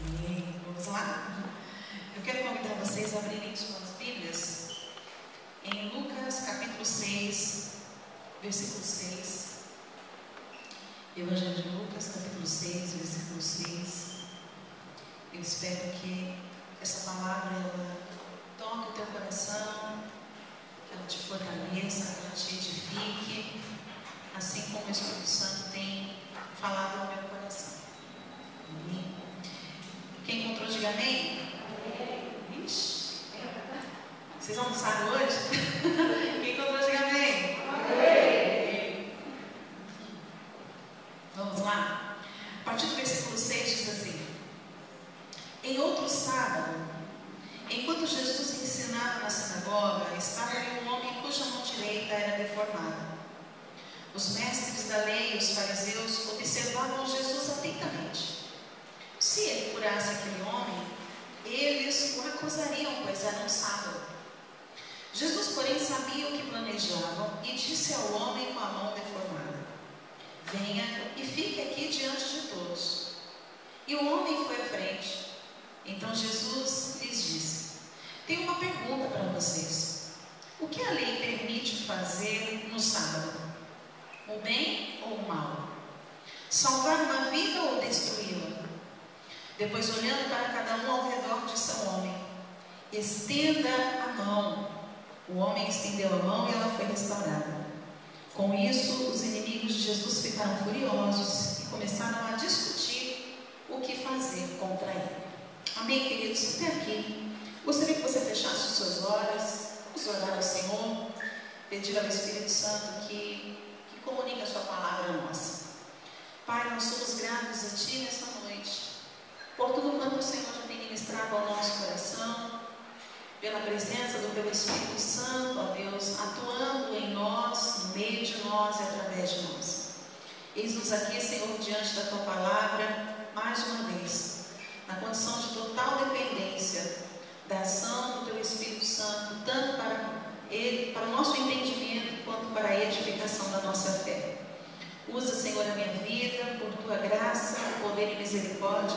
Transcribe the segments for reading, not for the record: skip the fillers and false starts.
Amém. Vamos lá? Eu quero convidar vocês a abrirem suas Bíblias em Lucas capítulo 6, versículo 6. Evangelho de Lucas capítulo 6, versículo 6. Eu espero que essa palavra ela toque o teu coração, que ela te fortaleça, que ela te edifique, assim como o Espírito Santo tem falado ao meu coração. Amém? Quem encontrou, diga amém. Ixi, vocês almoçaram hoje? Quem encontrou, diga amém. Amém. Vamos lá? A partir do versículo 6 diz assim: em outro sábado, enquanto Jesus ensinava na sinagoga, estava ali um homem cuja mão direita era deformada. Os mestres da lei e os fariseus observavam Jesus atentamente. Se ele curasse aquele homem, eles o acusariam, pois era um sábado. Jesus, porém, sabia o que planejavam e disse ao homem com a mão deformada: venha e fique aqui diante de todos. E o homem foi à frente. Então Jesus lhes disse: tenho uma pergunta para vocês. O que a lei permite fazer no sábado? O bem ou o mal? Salvar uma vida ou destruí-la? Depois, olhando para cada um ao redor, disse ao homem: estenda a mão. O homem estendeu a mão e ela foi restaurada. Com isso, os inimigos de Jesus ficaram furiosos e começaram a discutir o que fazer contra ele. Amém, queridos? Até aqui, gostaria que você fechasse os seus olhos, vamos orar ao Senhor, pedir ao Espírito Santo que comunique a sua palavra a nós. Pai, nós somos gratos a Ti nesta noite, por tudo quanto o Senhor já tem ministrado ao nosso coração, pela presença do Teu Espírito Santo, ó Deus, atuando em nós, no meio de nós e através de nós. Eis-nos aqui, Senhor, diante da Tua palavra, mais uma vez, na condição de total dependência da ação do Teu Espírito Santo, tanto para o nosso entendimento, quanto para a edificação da nossa fé. Usa, Senhor, a minha vida, por Tua graça, poder e misericórdia,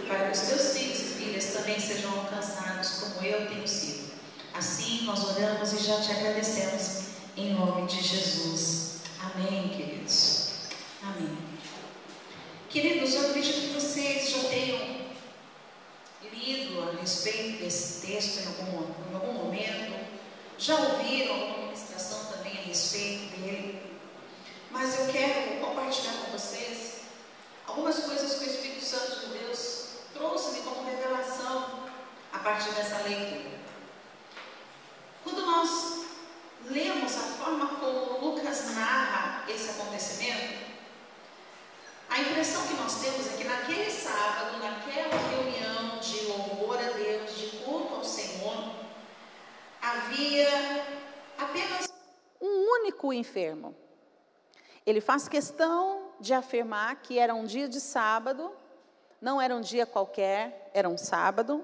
para que os Teus filhos e filhas também sejam alcançados como eu tenho sido. Assim nós oramos e já Te agradecemos, em nome de Jesus. Amém, queridos. Amém. Queridos, eu acredito que vocês já tenham lido a respeito desse texto em algum momento, já ouviram alguma ministração também a respeito dele, mas eu quero compartilhar com vocês algumas coisas que o Espírito Santo de Deus trouxe-me como revelação a partir dessa leitura. Quando nós lemos a forma como Lucas narra esse acontecimento, a impressão que nós temos é que naquele sábado, naquela reunião de louvor a Deus, de culto ao Senhor, havia apenas um único enfermo. Ele faz questão de afirmar que era um dia de sábado, não era um dia qualquer, era um sábado.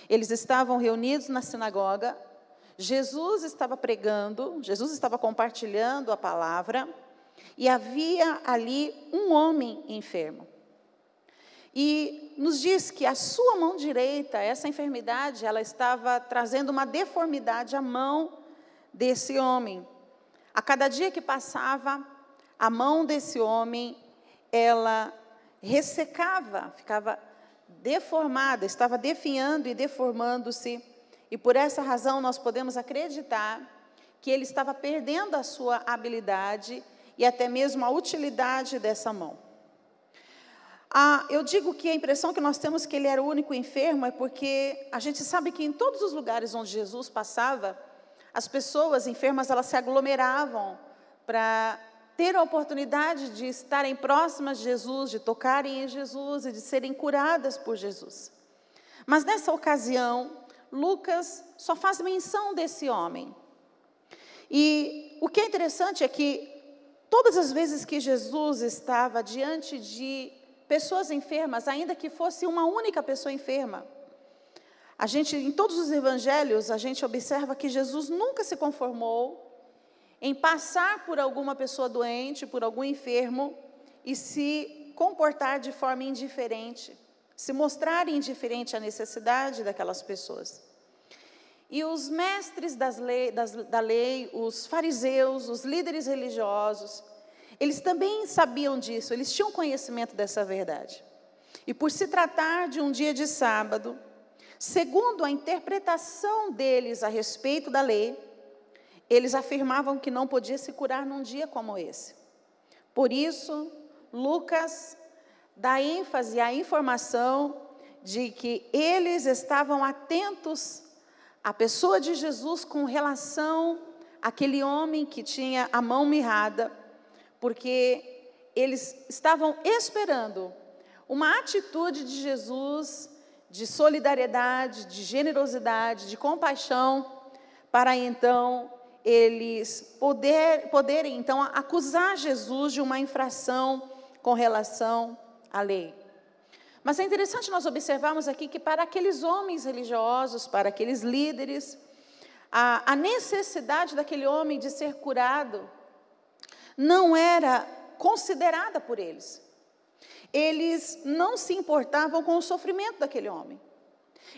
Eles estavam reunidos na sinagoga, Jesus estava pregando, Jesus estava compartilhando a palavra, e havia ali um homem enfermo. E nos diz que a sua mão direita, essa enfermidade, ela estava trazendo uma deformidade à mão desse homem. A cada dia que passava, a mão desse homem, ela ressecava, ficava deformada, estava definhando e deformando-se. E por essa razão nós podemos acreditar que ele estava perdendo a sua habilidade e até mesmo a utilidade dessa mão. Eu digo que a impressão que nós temos que ele era o único enfermo é porque a gente sabe que em todos os lugares onde Jesus passava, as pessoas enfermas elas se aglomeravam para ter a oportunidade de estarem próximas de Jesus, de tocarem em Jesus e de serem curadas por Jesus. Mas nessa ocasião, Lucas só faz menção desse homem. E o que é interessante é que todas as vezes que Jesus estava diante de pessoas enfermas, ainda que fosse uma única pessoa enferma, em todos os evangelhos, a gente observa que Jesus nunca se conformou em passar por alguma pessoa doente, por algum enfermo, e se comportar de forma indiferente, se mostrarem indiferentes à necessidade daquelas pessoas. E os mestres da lei, os fariseus, os líderes religiosos, eles também sabiam disso, eles tinham conhecimento dessa verdade. E por se tratar de um dia de sábado, segundo a interpretação deles a respeito da lei, eles afirmavam que não podia se curar num dia como esse. Por isso, Lucas dá ênfase à informação de que eles estavam atentos à pessoa de Jesus com relação àquele homem que tinha a mão mirrada, porque eles estavam esperando uma atitude de Jesus de solidariedade, de generosidade, de compaixão, para então eles poderem então acusar Jesus de uma infração com relação à lei. Mas é interessante nós observarmos aqui que para aqueles homens religiosos, para aqueles líderes, a necessidade daquele homem de ser curado não era considerada por eles. Eles não se importavam com o sofrimento daquele homem.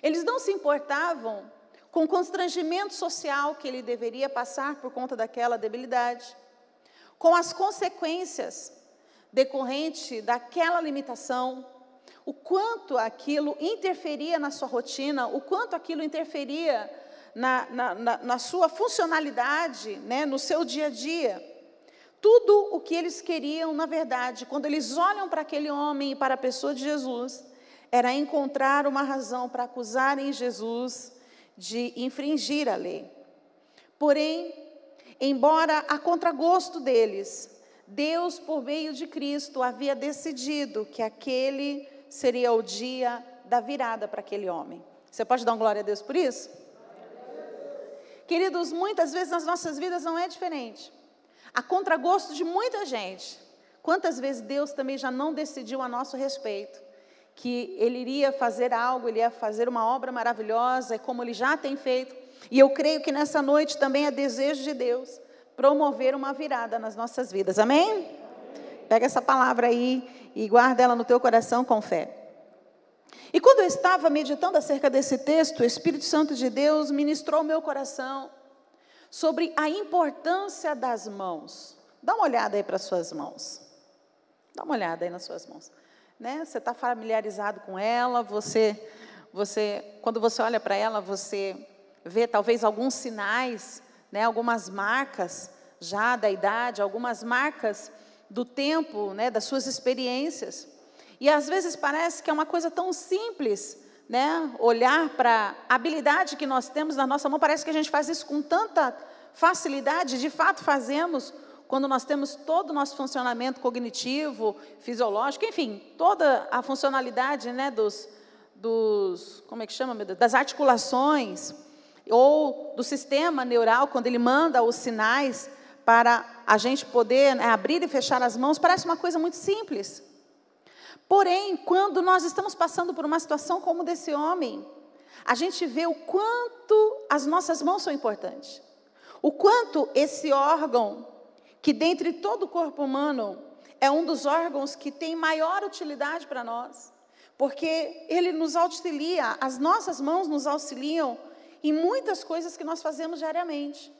Eles não se importavam com o constrangimento social que ele deveria passar por conta daquela debilidade, com as consequências decorrentes daquela limitação, o quanto aquilo interferia na sua rotina, o quanto aquilo interferia na sua funcionalidade, né, no seu dia a dia. Tudo o que eles queriam, na verdade, quando eles olham para aquele homem e para a pessoa de Jesus, era encontrar uma razão para acusarem Jesus de infringir a lei. Porém, embora a contragosto deles, Deus, por meio de Cristo, havia decidido que aquele seria o dia da virada para aquele homem. Você pode dar uma glória a Deus por isso? Queridos, muitas vezes nas nossas vidas não é diferente. A contragosto de muita gente. Quantas vezes Deus também já não decidiu a nosso respeito que Ele iria fazer algo, Ele ia fazer uma obra maravilhosa, como Ele já tem feito. E eu creio que nessa noite também é desejo de Deus promover uma virada nas nossas vidas. Amém? Pega essa palavra aí e guarda ela no teu coração com fé. E quando eu estava meditando acerca desse texto, o Espírito Santo de Deus ministrou ao meu coração sobre a importância das mãos. Dá uma olhada aí para as suas mãos. Dá uma olhada aí nas suas mãos. Né? Você está familiarizado com ela, quando você olha para ela, você vê talvez alguns sinais, né? Algumas marcas já da idade, algumas marcas do tempo, né? Das suas experiências. E às vezes parece que é uma coisa tão simples, né? Olhar para a habilidade que nós temos na nossa mão, parece que a gente faz isso com tanta facilidade, de fato fazemos, quando nós temos todo o nosso funcionamento cognitivo, fisiológico, enfim, toda a funcionalidade, né, como é que chama, meu Deus? Das articulações, ou do sistema neural, quando ele manda os sinais para a gente poder, né, abrir e fechar as mãos, parece uma coisa muito simples. Porém, quando nós estamos passando por uma situação como desse homem, a gente vê o quanto as nossas mãos são importantes. O quanto esse órgão, que dentre todo o corpo humano, é um dos órgãos que tem maior utilidade para nós, porque ele nos auxilia, as nossas mãos nos auxiliam em muitas coisas que nós fazemos diariamente.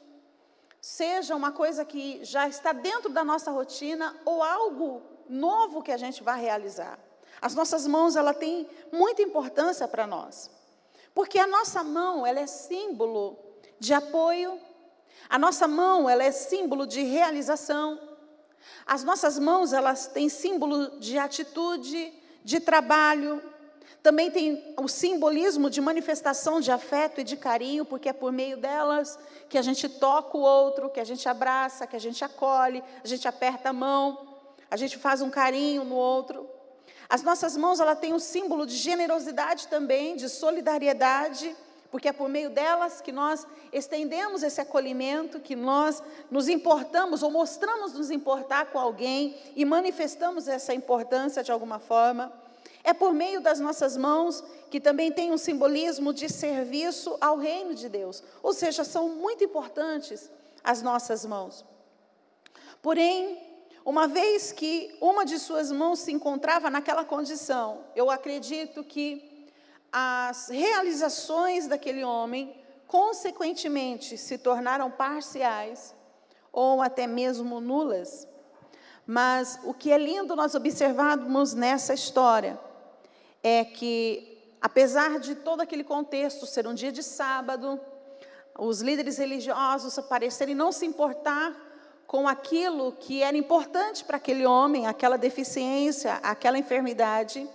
Seja uma coisa que já está dentro da nossa rotina, ou algo novo que a gente vai realizar. As nossas mãos, ela tem muita importância para nós, porque a nossa mão, ela é símbolo de apoio. A nossa mão, ela é símbolo de realização. As nossas mãos, elas têm símbolo de atitude, de trabalho. Também tem o simbolismo de manifestação de afeto e de carinho, porque é por meio delas que a gente toca o outro, que a gente abraça, que a gente acolhe, a gente aperta a mão, a gente faz um carinho no outro. As nossas mãos, ela tem um símbolo de generosidade também, de solidariedade, porque é por meio delas que nós estendemos esse acolhimento, que nós nos importamos ou mostramos nos importar com alguém e manifestamos essa importância de alguma forma. É por meio das nossas mãos que também tem um simbolismo de serviço ao reino de Deus. Ou seja, são muito importantes as nossas mãos. Porém, uma vez que uma de suas mãos se encontrava naquela condição, eu acredito que as realizações daquele homem, consequentemente, se tornaram parciais ou até mesmo nulas. Mas o que é lindo nós observarmos nessa história é que, apesar de todo aquele contexto ser um dia de sábado, os líderes religiosos parecerem não se importar com aquilo que era importante para aquele homem, aquela deficiência, aquela enfermidade,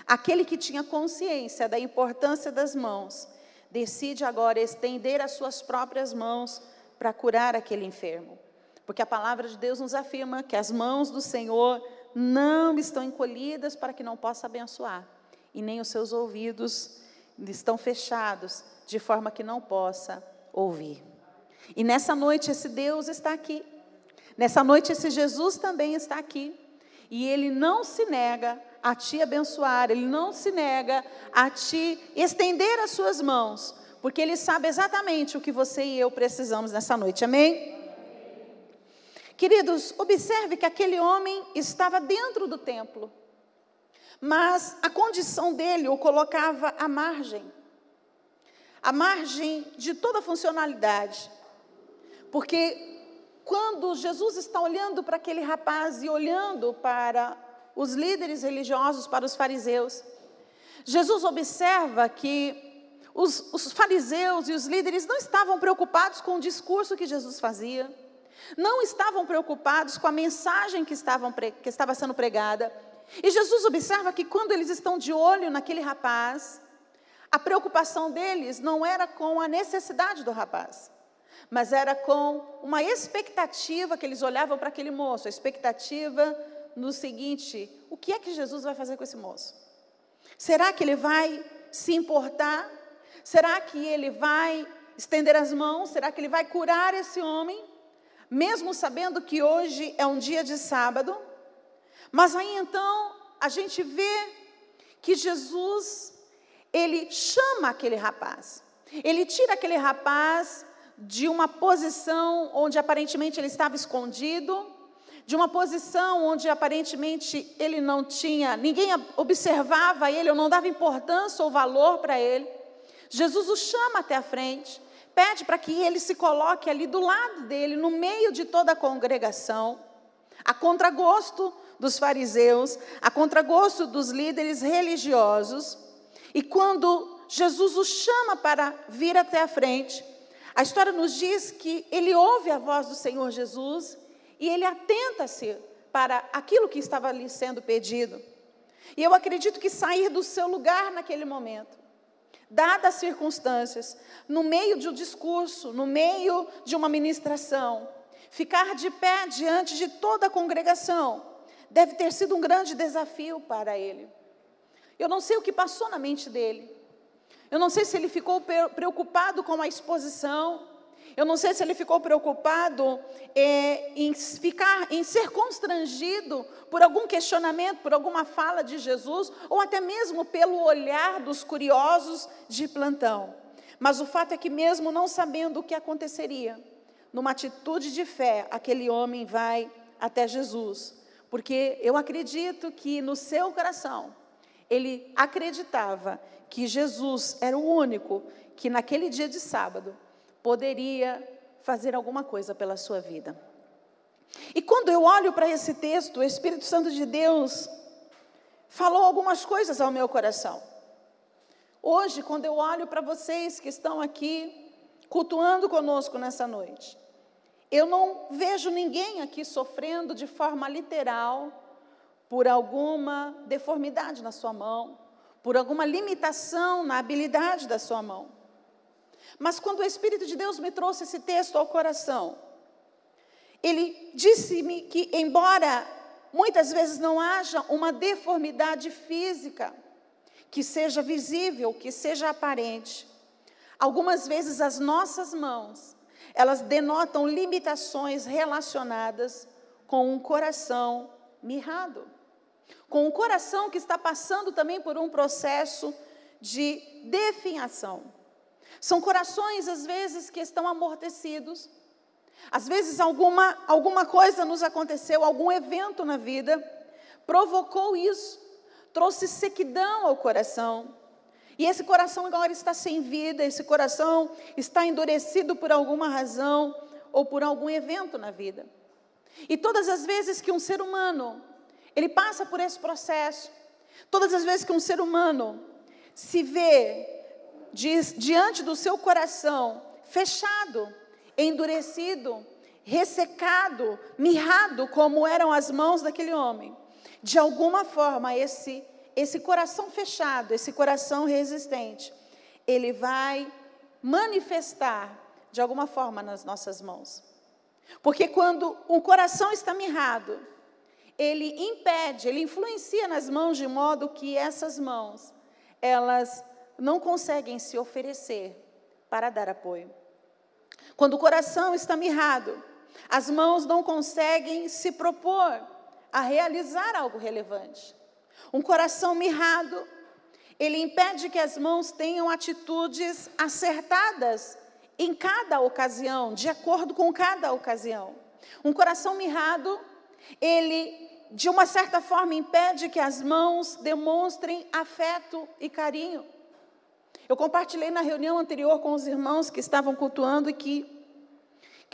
aquele que tinha consciência da importância das mãos, decide agora estender as suas próprias mãos para curar aquele enfermo. Porque a palavra de Deus nos afirma que as mãos do Senhor não estão encolhidas para que não possa abençoar, e nem os seus ouvidos estão fechados de forma que não possa ouvir. E nessa noite esse Deus está aqui. Nessa noite esse Jesus também está aqui, e Ele não se nega a te abençoar, Ele não se nega a te estender as suas mãos, porque Ele sabe exatamente o que você e eu precisamos nessa noite, amém? Queridos, observe que aquele homem estava dentro do templo, mas a condição dele o colocava à margem de toda a funcionalidade, porque quando Jesus está olhando para aquele rapaz e olhando para os líderes religiosos, para os fariseus, Jesus observa que os fariseus e os líderes não estavam preocupados com o discurso que Jesus fazia, não estavam preocupados com a mensagem que estava sendo pregada. E Jesus observa que quando eles estão de olho naquele rapaz, a preocupação deles não era com a necessidade do rapaz, mas era com uma expectativa que eles olhavam para aquele moço, a expectativa no seguinte: o que é que Jesus vai fazer com esse moço? Será que ele vai se importar? Será que ele vai estender as mãos? Será que ele vai curar esse homem? Mesmo sabendo que hoje é um dia de sábado. Mas aí então a gente vê que Jesus, Ele chama aquele rapaz. Ele tira aquele rapaz de uma posição onde aparentemente ele estava escondido, de uma posição onde aparentemente ele não tinha, ninguém observava ele, ou não dava importância ou valor para ele. Jesus o chama até a frente, pede para que ele se coloque ali do lado dele, no meio de toda a congregação, a contragosto dos fariseus, a contragosto dos líderes religiosos. E quando Jesus o chama para vir até a frente, a história nos diz que ele ouve a voz do Senhor Jesus e ele atenta-se para aquilo que estava lhe sendo pedido. E eu acredito que sair do seu lugar naquele momento, dadas as circunstâncias, no meio de um discurso, no meio de uma ministração, ficar de pé diante de toda a congregação, deve ter sido um grande desafio para ele. Eu não sei o que passou na mente dele. Eu não sei se ele ficou preocupado com a exposição. Eu não sei se ele ficou preocupado em ser constrangido por algum questionamento, por alguma fala de Jesus, ou até mesmo pelo olhar dos curiosos de plantão. Mas o fato é que, mesmo não sabendo o que aconteceria, numa atitude de fé, aquele homem vai até Jesus. Porque eu acredito que no seu coração, ele acreditava que Jesus era o único que naquele dia de sábado poderia fazer alguma coisa pela sua vida. E quando eu olho para esse texto, o Espírito Santo de Deus falou algumas coisas ao meu coração. Hoje, quando eu olho para vocês que estão aqui cultuando conosco nessa noite, eu não vejo ninguém aqui sofrendo de forma literal por alguma deformidade na sua mão, por alguma limitação na habilidade da sua mão. Mas quando o Espírito de Deus me trouxe esse texto ao coração, ele disse-me que, embora muitas vezes não haja uma deformidade física que seja visível, que seja aparente, algumas vezes as nossas mãos, elas denotam limitações relacionadas com um coração mirrado, com um coração que está passando também por um processo de definhação. São corações, às vezes, que estão amortecidos. Às vezes alguma coisa nos aconteceu, algum evento na vida provocou isso, trouxe sequidão ao coração. E esse coração agora está sem vida, esse coração está endurecido por alguma razão ou por algum evento na vida. E todas as vezes que um ser humano, ele passa por esse processo, todas as vezes que um ser humano se vê diante do seu coração fechado, endurecido, ressecado, mirrado, como eram as mãos daquele homem, de alguma forma esse coração fechado, esse coração resistente, ele vai manifestar de alguma forma nas nossas mãos. Porque quando o coração está mirrado, ele impede, ele influencia nas mãos de modo que essas mãos, elas não conseguem se oferecer para dar apoio. Quando o coração está mirrado, as mãos não conseguem se propor a realizar algo relevante. Um coração mirrado, ele impede que as mãos tenham atitudes acertadas em cada ocasião, de acordo com cada ocasião. Um coração mirrado, ele, de uma certa forma, impede que as mãos demonstrem afeto e carinho. Eu compartilhei na reunião anterior com os irmãos que estavam cultuando e que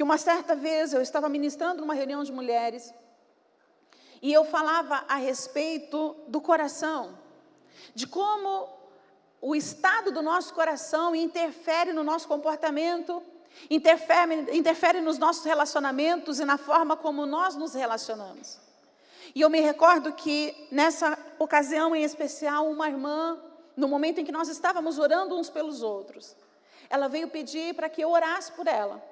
uma certa vez eu estava ministrando numa reunião de mulheres, e eu falava a respeito do coração, de como o estado do nosso coração interfere no nosso comportamento, interfere nos nossos relacionamentos e na forma como nós nos relacionamos. E eu me recordo que nessa ocasião em especial, uma irmã, no momento em que nós estávamos orando uns pelos outros, ela veio pedir para que eu orasse por ela,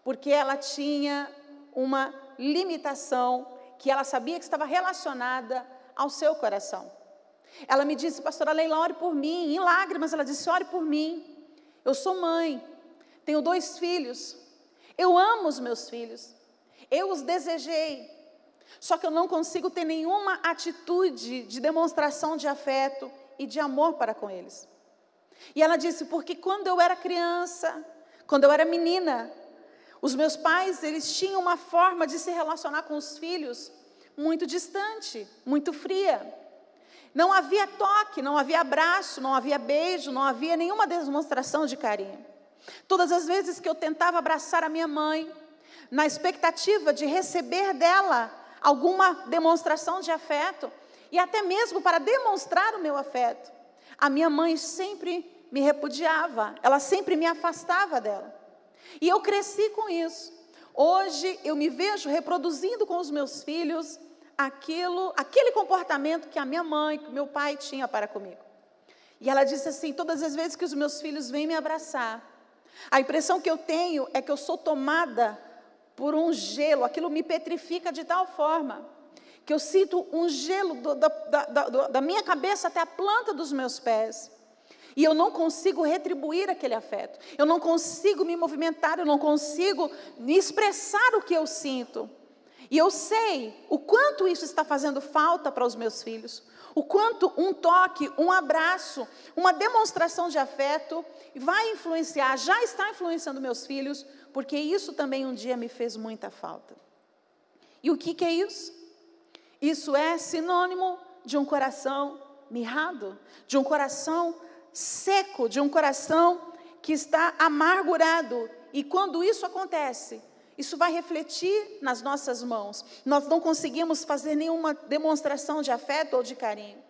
porque ela tinha uma limitação que ela sabia que estava relacionada ao seu coração. Ela me disse: pastora Leila, ore por mim. Em lágrimas ela disse: ore por mim. Eu sou mãe, tenho 2 filhos, eu amo os meus filhos, eu os desejei, só que eu não consigo ter nenhuma atitude de demonstração de afeto e de amor para com eles. E ela disse: porque quando eu era criança, quando eu era menina, os meus pais, eles tinham uma forma de se relacionar com os filhos muito distante, muito fria. Não havia toque, não havia abraço, não havia beijo, não havia nenhuma demonstração de carinho. Todas as vezes que eu tentava abraçar a minha mãe, na expectativa de receber dela alguma demonstração de afeto, e até mesmo para demonstrar o meu afeto, a minha mãe sempre me repudiava, ela sempre me afastava dela. E eu cresci com isso. Hoje eu me vejo reproduzindo com os meus filhos aquele comportamento que a minha mãe, que o meu pai tinha para comigo. E ela disse assim: todas as vezes que os meus filhos vêm me abraçar, a impressão que eu tenho é que eu sou tomada por um gelo, aquilo me petrifica de tal forma, que eu sinto um gelo da minha cabeça até a planta dos meus pés. E eu não consigo retribuir aquele afeto, eu não consigo me movimentar, eu não consigo me expressar o que eu sinto. E eu sei o quanto isso está fazendo falta para os meus filhos, o quanto um toque, um abraço, uma demonstração de afeto vai influenciar, já está influenciando meus filhos, porque isso também um dia me fez muita falta. E o que é isso? Isso é sinônimo de um coração mirrado, de um coração seco, de um coração que está amargurado. E quando isso acontece, isso vai refletir nas nossas mãos. Nós não conseguimos fazer nenhuma demonstração de afeto ou de carinho.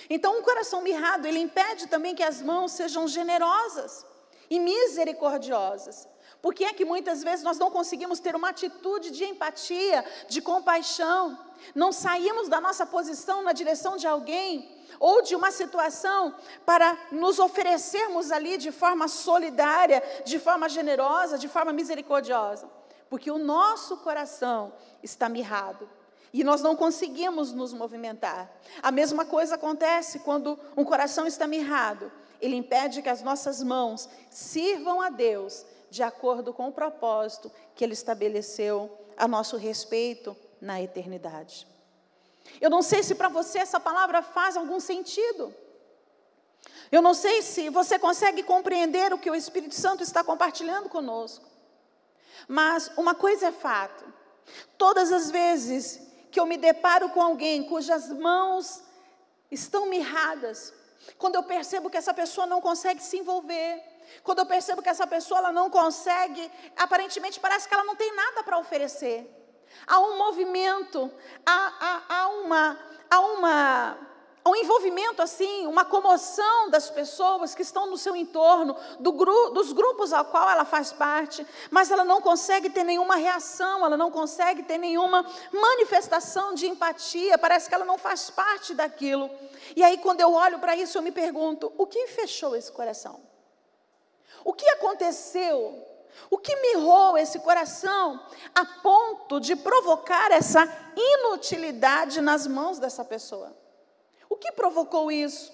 Então, um coração mirrado, ele impede também que as mãos sejam generosas e misericordiosas. Por que é que muitas vezes nós não conseguimos ter uma atitude de empatia, de compaixão? Não saímos da nossa posição na direção de alguém ou de uma situação para nos oferecermos ali de forma solidária, de forma generosa, de forma misericordiosa. Porque o nosso coração está mirrado e nós não conseguimos nos movimentar. A mesma coisa acontece quando um coração está mirrado. Ele impede que as nossas mãos sirvam a Deus de acordo com o propósito que Ele estabeleceu a nosso respeito na eternidade. Eu não sei se para você essa palavra faz algum sentido. Eu não sei se você consegue compreender o que o Espírito Santo está compartilhando conosco. Mas uma coisa é fato: todas as vezes que eu me deparo com alguém cujas mãos estão mirradas, quando eu percebo que essa pessoa não consegue se envolver, quando eu percebo que essa pessoa ela não consegue, aparentemente parece que ela não tem nada para oferecer, há um movimento, há um envolvimento assim, uma comoção das pessoas que estão no seu entorno, dos grupos ao qual ela faz parte, mas ela não consegue ter nenhuma reação, ela não consegue ter nenhuma manifestação de empatia, parece que ela não faz parte daquilo. E aí quando eu olho para isso eu me pergunto, o que fechou esse coração? O que aconteceu? O que mirrou esse coração a ponto de provocar essa inutilidade nas mãos dessa pessoa? O que provocou isso?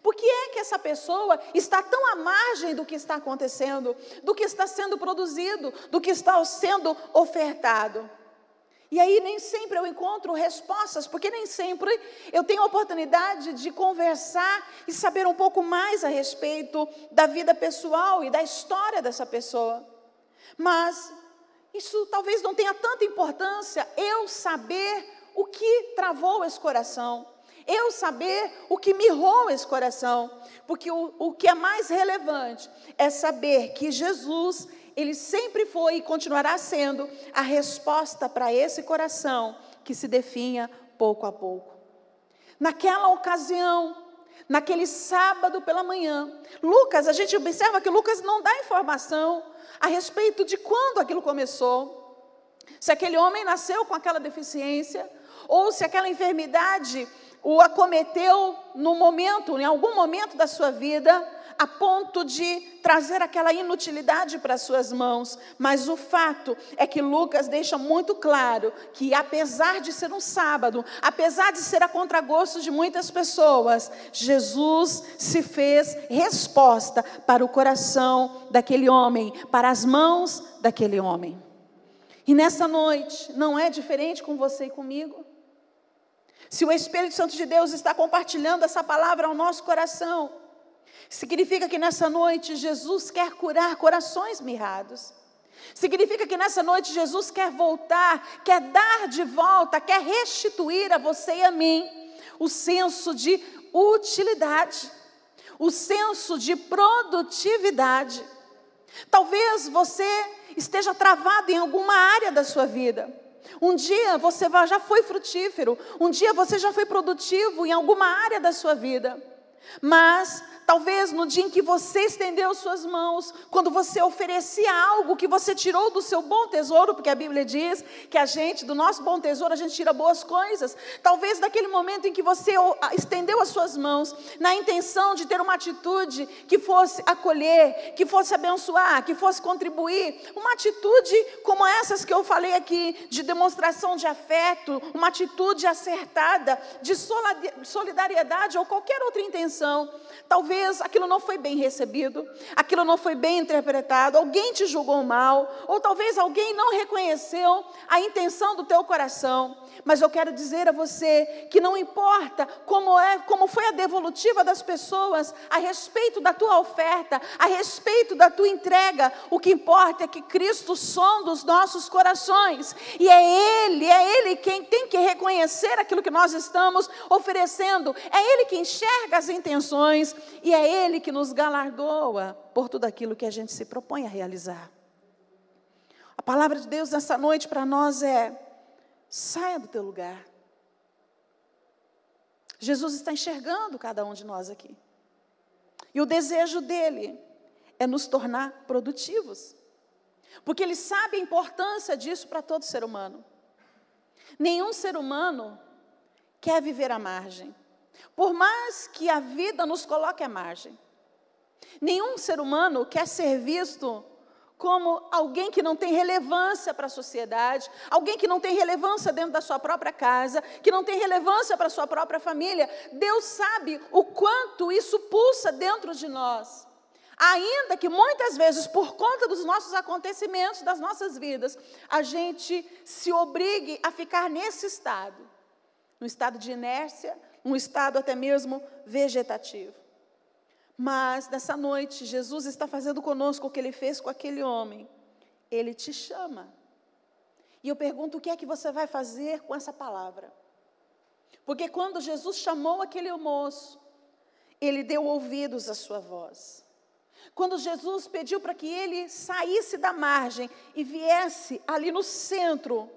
Por que é que essa pessoa está tão à margem do que está acontecendo, do que está sendo produzido, do que está sendo ofertado? E aí nem sempre eu encontro respostas, porque nem sempre eu tenho a oportunidade de conversar e saber um pouco mais a respeito da vida pessoal e da história dessa pessoa. Mas isso talvez não tenha tanta importância, eu saber o que travou esse coração, eu saber o que mirrou esse coração, porque o que é mais relevante é saber que Jesus, Ele sempre foi e continuará sendo a resposta para esse coração que se definha pouco a pouco. Naquela ocasião, naquele sábado pela manhã, a gente observa que Lucas não dá informação a respeito de quando aquilo começou, se aquele homem nasceu com aquela deficiência, ou se aquela enfermidade o acometeu em algum momento da sua vida, a ponto de trazer aquela inutilidade para as suas mãos. Mas o fato é que Lucas deixa muito claro que, apesar de ser um sábado, apesar de ser a contragosto de muitas pessoas, Jesus se fez resposta para o coração daquele homem, para as mãos daquele homem. E nessa noite, não é diferente com você e comigo? Se o Espírito Santo de Deus está compartilhando essa palavra ao nosso coração, significa que nessa noite Jesus quer curar corações mirrados. Significa que nessa noite Jesus quer voltar, quer dar de volta, quer restituir a você e a mim o senso de utilidade, o senso de produtividade. Talvez você esteja travado em alguma área da sua vida. Um dia você já foi frutífero, um dia você já foi produtivo em alguma área da sua vida, mas talvez no dia em que você estendeu suas mãos, quando você oferecia algo que você tirou do seu bom tesouro, porque a Bíblia diz que do nosso bom tesouro, a gente tira boas coisas. Talvez naquele momento em que você estendeu as suas mãos, na intenção de ter uma atitude que fosse acolher, que fosse abençoar, que fosse contribuir, uma atitude como essas que eu falei aqui, de demonstração de afeto, uma atitude acertada, de solidariedade ou qualquer outra intenção, talvez aquilo não foi bem recebido, aquilo não foi bem interpretado, alguém te julgou mal, ou talvez alguém não reconheceu a intenção do teu coração. Mas eu quero dizer a você que não importa como foi a devolutiva das pessoas a respeito da tua oferta, a respeito da tua entrega, o que importa é que Cristo sonda os nossos corações, e é Ele quem tem que reconhecer aquilo que nós estamos oferecendo, é Ele que enxerga as intenções, e é Ele que nos galardoa por tudo aquilo que a gente se propõe a realizar. A palavra de Deus nessa noite para nós é: saia do teu lugar. Jesus está enxergando cada um de nós aqui. E o desejo dele é nos tornar produtivos. Porque ele sabe a importância disso para todo ser humano. Nenhum ser humano quer viver à margem. Por mais que a vida nos coloque à margem. Nenhum ser humano quer ser visto como alguém que não tem relevância para a sociedade, alguém que não tem relevância dentro da sua própria casa, que não tem relevância para a sua própria família. Deus sabe o quanto isso pulsa dentro de nós. Ainda que muitas vezes, por conta dos nossos acontecimentos, das nossas vidas, a gente se obrigue a ficar nesse estado, no estado de inércia, um estado até mesmo vegetativo. Mas nessa noite, Jesus está fazendo conosco o que Ele fez com aquele homem, Ele te chama. E eu pergunto, o que é que você vai fazer com essa palavra? Porque quando Jesus chamou aquele moço, ele deu ouvidos à sua voz. Quando Jesus pediu para que ele saísse da margem e viesse ali no centro,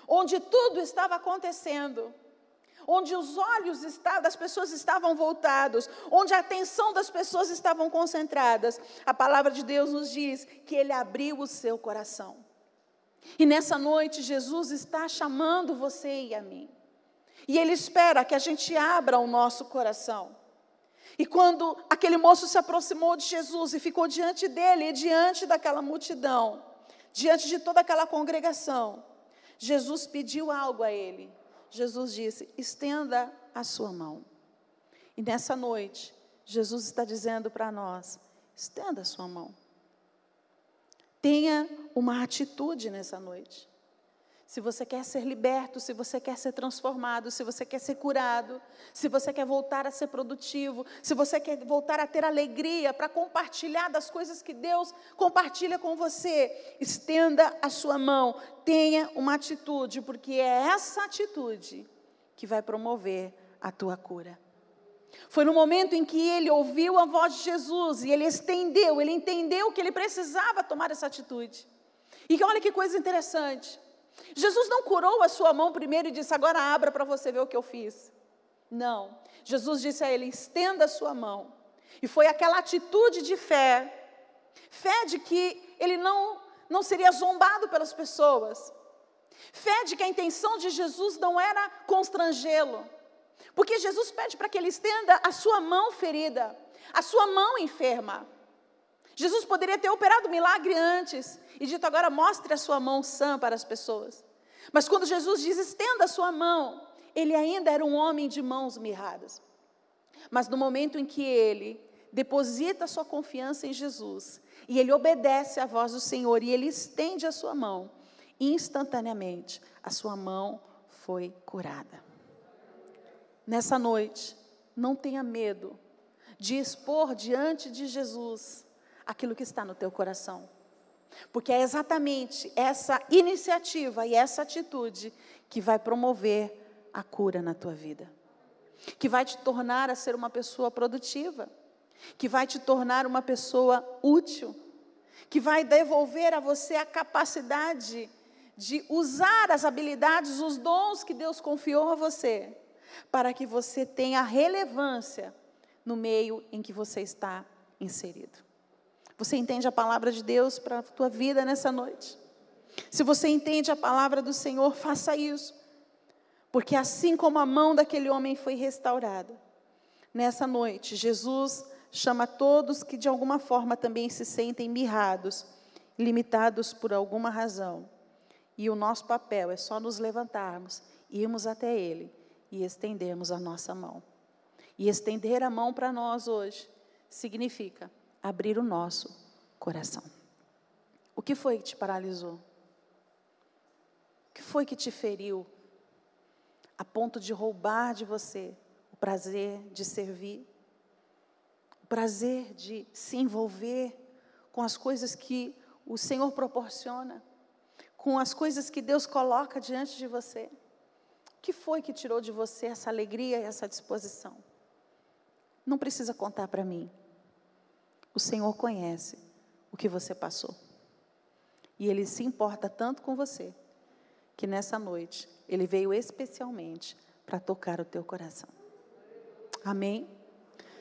onde tudo estava acontecendo, onde os olhos das pessoas estavam voltados, onde a atenção das pessoas estavam concentradas, a palavra de Deus nos diz que ele abriu o seu coração. E nessa noite Jesus está chamando você e a mim. E ele espera que a gente abra o nosso coração. E quando aquele moço se aproximou de Jesus e ficou diante dele, e diante daquela multidão, diante de toda aquela congregação, Jesus pediu algo a ele. Jesus disse, estenda a sua mão. E nessa noite, Jesus está dizendo para nós, estenda a sua mão. Tenha uma atitude nessa noite. Se você quer ser liberto, se você quer ser transformado, se você quer ser curado, se você quer voltar a ser produtivo, se você quer voltar a ter alegria para compartilhar das coisas que Deus compartilha com você, estenda a sua mão, tenha uma atitude, porque é essa atitude que vai promover a tua cura. Foi no momento em que ele ouviu a voz de Jesus e ele estendeu, ele entendeu que ele precisava tomar essa atitude. E olha que coisa interessante. Jesus não curou a sua mão primeiro e disse, agora abra para você ver o que eu fiz. Não, Jesus disse a ele, estenda a sua mão. E foi aquela atitude de fé de que ele não seria zombado pelas pessoas. Fé de que a intenção de Jesus não era constrangê-lo. Porque Jesus pede para que ele estenda a sua mão ferida, a sua mão enferma. Jesus poderia ter operado o milagre antes e dito agora mostre a sua mão sã para as pessoas. Mas quando Jesus diz estenda a sua mão, ele ainda era um homem de mãos mirradas. Mas no momento em que ele deposita a sua confiança em Jesus e ele obedece à voz do Senhor e ele estende a sua mão, instantaneamente a sua mão foi curada. Nessa noite, não tenha medo de expor diante de Jesus aquilo que está no teu coração. Porque é exatamente essa iniciativa e essa atitude que vai promover a cura na tua vida. Que vai te tornar a ser uma pessoa produtiva. Que vai te tornar uma pessoa útil. Que vai devolver a você a capacidade de usar as habilidades, os dons que Deus confiou a você, para que você tenha relevância no meio em que você está inserido. Você entende a palavra de Deus para a tua vida nessa noite? Se você entende a palavra do Senhor, faça isso. Porque assim como a mão daquele homem foi restaurada, nessa noite, Jesus chama todos que de alguma forma também se sentem mirrados, limitados por alguma razão. E o nosso papel é só nos levantarmos, irmos até Ele e estendermos a nossa mão. E estender a mão para nós hoje significa abrir o nosso coração. O que foi que te paralisou? O que foi que te feriu a ponto de roubar de você o prazer de servir, o prazer de se envolver com as coisas que o Senhor proporciona, com as coisas que Deus coloca diante de você? O que foi que tirou de você essa alegria e essa disposição? Não precisa contar para mim. O Senhor conhece o que você passou. E Ele se importa tanto com você, que nessa noite, Ele veio especialmente para tocar o teu coração. Amém?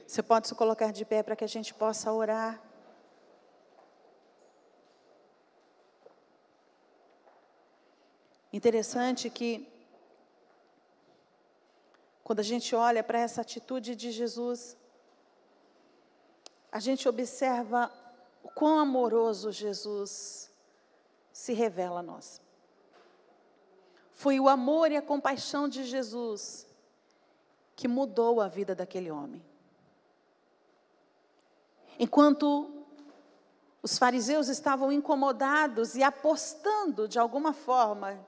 Você pode se colocar de pé para que a gente possa orar. Interessante que, quando a gente olha para essa atitude de Jesus, a gente observa o quão amoroso Jesus se revela a nós. Foi o amor e a compaixão de Jesus que mudou a vida daquele homem. Enquanto os fariseus estavam incomodados e apostando de alguma forma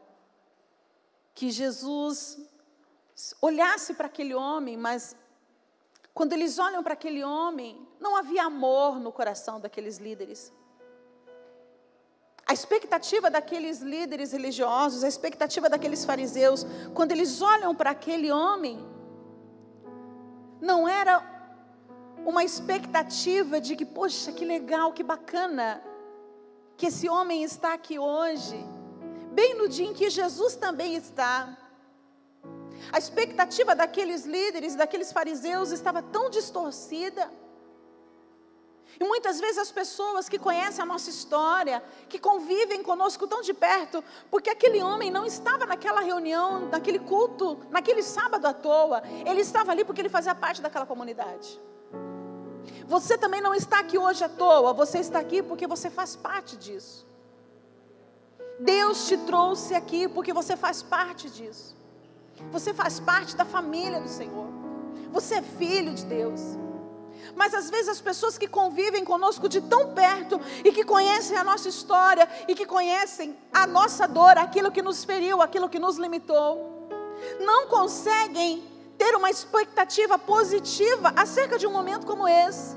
que Jesus olhasse para aquele homem, mas quando eles olham para aquele homem, não havia amor no coração daqueles líderes. A expectativa daqueles líderes religiosos, a expectativa daqueles fariseus, quando eles olham para aquele homem, não era uma expectativa de que, poxa, que legal, que bacana, que esse homem está aqui hoje, bem no dia em que Jesus também está. A expectativa daqueles líderes, daqueles fariseus estava tão distorcida. E muitas vezes as pessoas que conhecem a nossa história, que convivem conosco tão de perto, porque aquele homem não estava naquela reunião, naquele culto, naquele sábado à toa. Ele estava ali porque ele fazia parte daquela comunidade. Você também não está aqui hoje à toa, você está aqui porque você faz parte disso. Deus te trouxe aqui porque você faz parte disso. Você faz parte da família do Senhor. Você é filho de Deus. Mas às vezes as pessoas que convivem conosco de tão perto e que conhecem a nossa história e que conhecem a nossa dor, aquilo que nos feriu, aquilo que nos limitou, não conseguem ter uma expectativa positiva acerca de um momento como esse.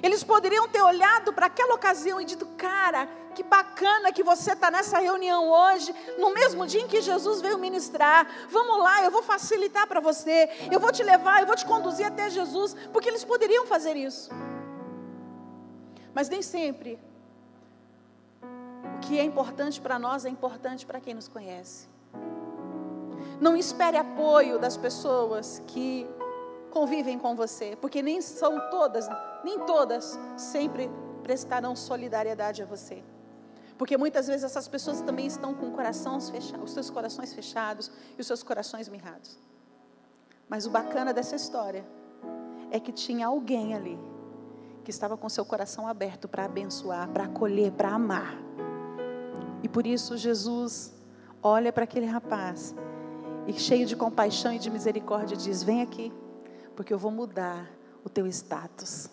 Eles poderiam ter olhado para aquela ocasião e dito: cara, que bacana que você está nessa reunião hoje, no mesmo dia em que Jesus veio ministrar. Vamos lá, eu vou facilitar para você, eu vou te levar, eu vou te conduzir até Jesus, porque eles poderiam fazer isso. Mas nem sempre o que é importante para nós é importante para quem nos conhece. Não espere apoio das pessoas que convivem com você, porque nem todas sempre prestarão solidariedade a você. Porque muitas vezes essas pessoas também estão com os seus corações fechados e os seus corações mirrados. Mas o bacana dessa história é que tinha alguém ali que estava com seu coração aberto para abençoar, para acolher, para amar. E por isso Jesus olha para aquele rapaz e, cheio de compaixão e de misericórdia, diz: vem aqui, porque eu vou mudar o teu status.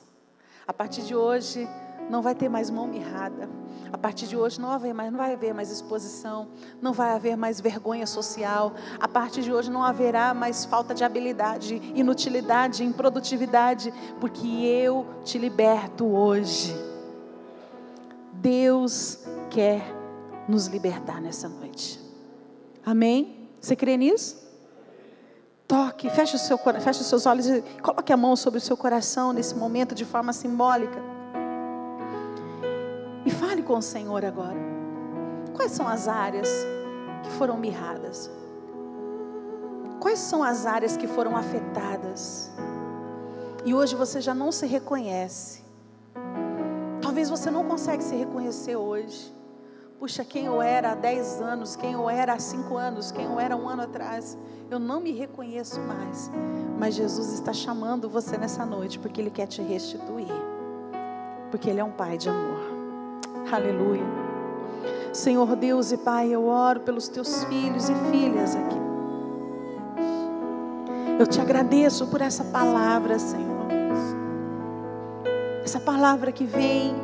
A partir de hoje não vai ter mais mão mirrada. A partir de hoje não vai haver mais exposição, não vai haver mais vergonha social. A partir de hoje não haverá mais falta de habilidade, inutilidade, improdutividade, porque eu te liberto hoje. Deus quer nos libertar nessa noite. Amém? Você crê nisso? Toque, feche os seus olhos e coloque a mão sobre o seu coração nesse momento de forma simbólica. E fale com o Senhor agora. Quais são as áreas que foram mirradas? Quais são as áreas que foram afetadas? E hoje você já não se reconhece. Talvez você não consegue se reconhecer hoje. Puxa, quem eu era há 10 anos, quem eu era há 5 anos, quem eu era 1 ano atrás, eu não me reconheço mais. Mas Jesus está chamando você nessa noite, porque Ele quer te restituir. Porque Ele é um Pai de amor. Aleluia. Senhor Deus e Pai, eu oro pelos teus filhos e filhas aqui. Eu te agradeço por essa palavra, Senhor. Essa palavra que vem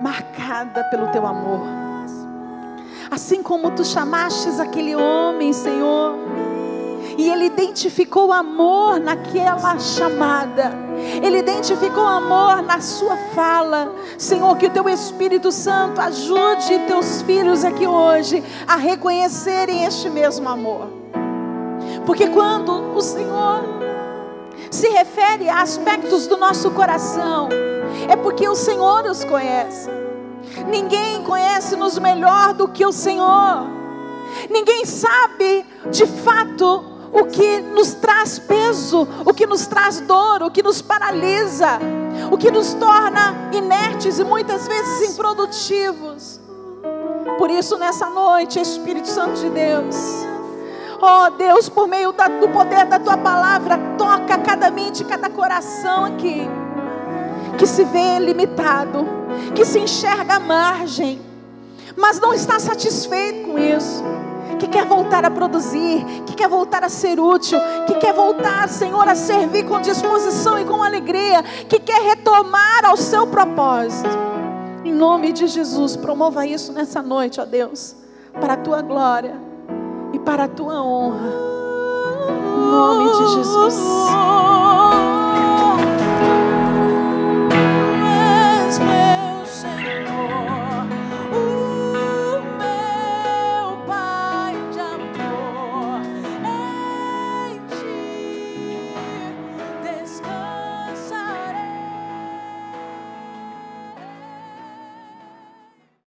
marcada pelo teu amor. Assim como tu chamastes aquele homem, Senhor, e ele identificou o amor naquela chamada, ele identificou o amor na sua fala. Senhor, que o teu Espírito Santo ajude teus filhos aqui hoje a reconhecerem este mesmo amor. Porque quando o Senhor se refere a aspectos do nosso coração, é porque o Senhor os conhece. Ninguém conhece-nos melhor do que o Senhor. Ninguém sabe de fato o que nos traz peso, o que nos traz dor, o que nos paralisa, o que nos torna inertes e muitas vezes improdutivos. Por isso nessa noite, Espírito Santo de Deus, ó Deus, por meio do poder da tua palavra, toca cada mente, cada coração aqui, que se vê limitado, que se enxerga à margem, mas não está satisfeito com isso, que quer voltar a produzir, que quer voltar a ser útil, que quer voltar, Senhor, a servir com disposição e com alegria, que quer retomar ao seu propósito. Em nome de Jesus, promova isso nessa noite, ó Deus, para a tua glória e para a tua honra. Em nome de Jesus.